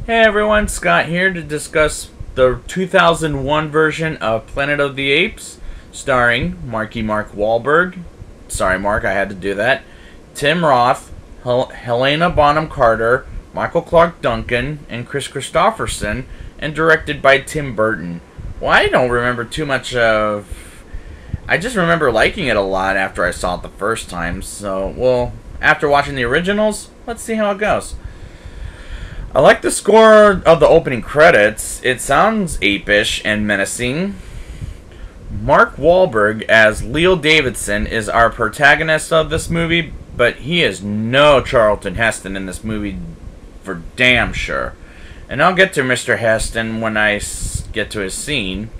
Hey everyone, Scott here to discuss the 2001 version of Planet of the Apes, starring Mark Wahlberg. Sorry, Mark, I had to do that. Tim Roth, Helena Bonham Carter, Michael Clarke Duncan, and Chris Christopherson, and directed by Tim Burton. Well, I don't remember too much of... I just remember liking it a lot after I saw it the first time, so, well, after watching the originals, let's see how it goes. I like the score of the opening credits. It sounds ape-ish and menacing. Mark Wahlberg as Leo Davidson is our protagonist of this movie, but he is no Charlton Heston in this movie for damn sure. And I'll get to Mr. Heston when I get to his scene.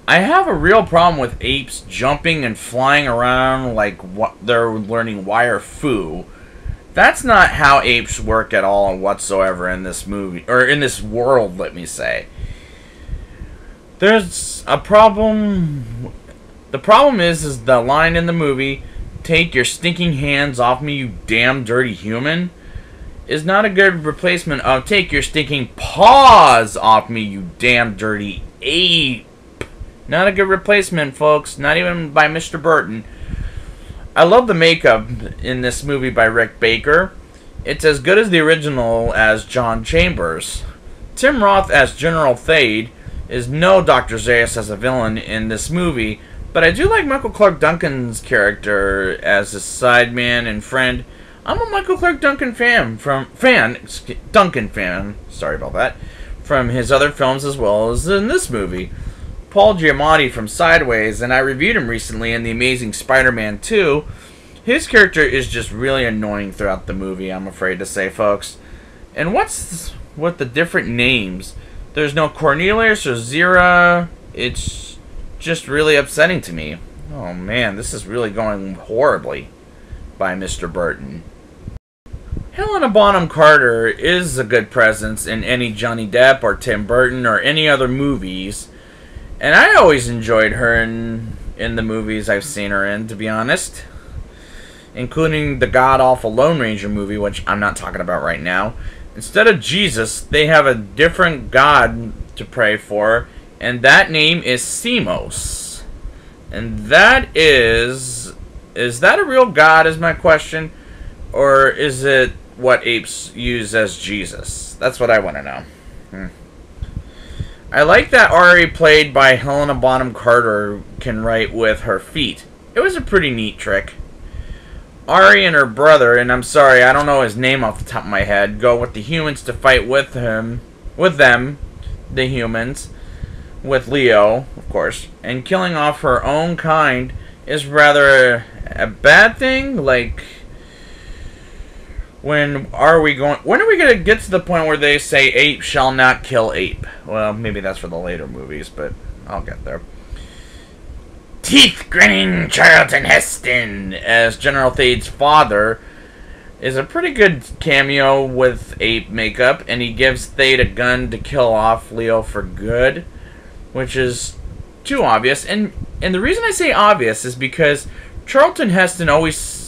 I have a real problem with apes jumping and flying around like they're learning wire fu. That's not how apes work at all whatsoever in this movie, or in this world, let me say. There's a problem. The problem is the line in the movie, "Take your stinking hands off me, you damn dirty human," is not a good replacement of "Take your stinking paws off me, you damn dirty ape." Not a good replacement, folks. Not even by Mr. Burton. I love the makeup in this movie by Rick Baker. It's as good as the original as John Chambers. Tim Roth as General Thade is no Dr. Zaius as a villain in this movie, but I do like Michael Clarke Duncan's character as his sideman and friend. I'm a Michael Clarke Duncan fan, sorry about that, from his other films as well as in this movie. Paul Giamatti from Sideways, and I reviewed him recently in The Amazing Spider-Man 2. His character is just really annoying throughout the movie, I'm afraid to say, folks. And what's with the different names? There's no Cornelius or Zira. It's just really upsetting to me. Oh man, this is really going horribly by Mr. Burton. Helena Bonham Carter is a good presence in any Johnny Depp or Tim Burton or any other movies. And I always enjoyed her in the movies I've seen her in, to be honest. Including the god-awful Lone Ranger movie, which I'm not talking about right now. Instead of Jesus, they have a different god to pray for, and that name is Semos. And that is that a real god, is my question? Or is it what apes use as Jesus? That's what I want to know. I like that Ari, played by Helena Bonham Carter, can write with her feet. It was a pretty neat trick. Ari and her brother, and I'm sorry, I don't know his name off the top of my head, go with the humans to fight with them, the humans, with Leo, of course, and killing off her own kind is rather a bad thing. Like, when are we going to get to the point where they say ape shall not kill ape? Well, maybe that's for the later movies, but I'll get there. Teeth-grinning Charlton Heston as General Thade's father is a pretty good cameo with ape makeup, and he gives Thade a gun to kill off Leo for good, which is too obvious. And the reason I say obvious is because Charlton Heston always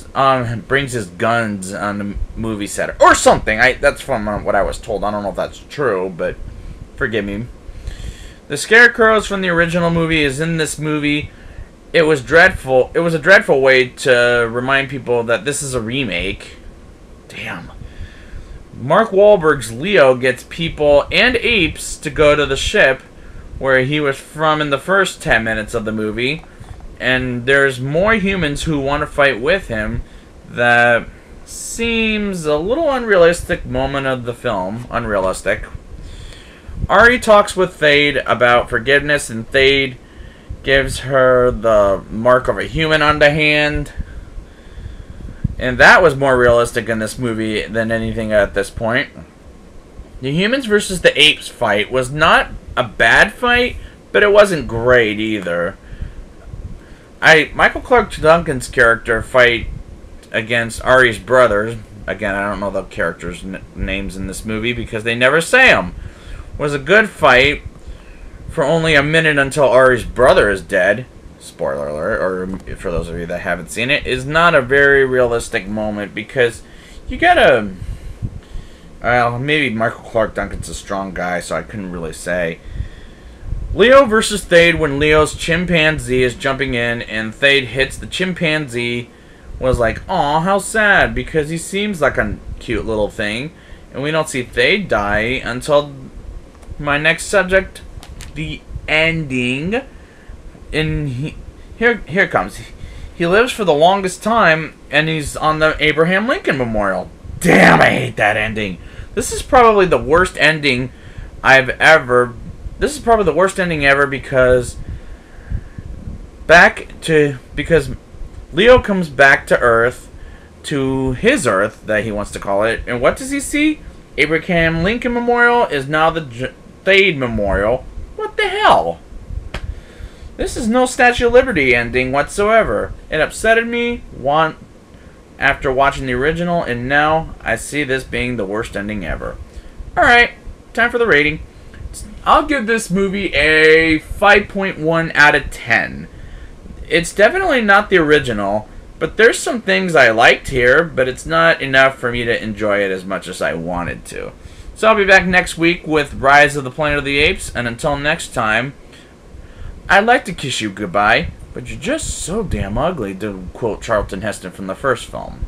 brings his guns on the movie set or something. That's from what I was told. I don't know if that's true, but forgive me. The scarecrows from the original movie is in this movie. It was dreadful. It was a dreadful way to remind people that this is a remake. Damn. Mark Wahlberg's Leo gets people and apes to go to the ship where he was from in the first 10 minutes of the movie. And there's more humans who want to fight with him. That seems a little unrealistic moment of the film. Unrealistic. Ari talks with Thade about forgiveness, and Thade gives her the mark of a human on the hand. And that was more realistic in this movie than anything at this point. The humans versus the apes fight was not a bad fight, but it wasn't great either. Michael Clarke Duncan's character fight against Ari's brothers, again, I don't know the characters' names in this movie because they never say them, was a good fight for only a minute until Ari's brother is dead. Spoiler alert, or for those of you that haven't seen it, is not a very realistic moment because you gotta Well, maybe Michael Clark Duncan's a strong guy, so I couldn't really say. Leo versus Thade when Leo's chimpanzee is jumping in and Thade hits the chimpanzee. Was like, aw, how sad, because he seems like a cute little thing. And we don't see Thade die until my next subject, the ending. And here it comes. He lives for the longest time, and he's on the Abraham Lincoln Memorial. Damn, I hate that ending. This is probably the worst ending I've ever... This is probably the worst ending ever because... Because Leo comes back to Earth, to his Earth, that he wants to call it, and what does he see? Abraham Lincoln Memorial is now the Thade Memorial. What the hell? This is no Statue of Liberty ending whatsoever. It upsetted me after watching the original, and now I see this being the worst ending ever. Alright, time for the rating. I'll give this movie a 5.1 out of 10. It's definitely not the original, but there's some things I liked here, but it's not enough for me to enjoy it as much as I wanted to. So I'll be back next week with Rise of the Planet of the Apes, and until next time, I'd like to kiss you goodbye, but you're just so damn ugly, to quote Charlton Heston from the first film.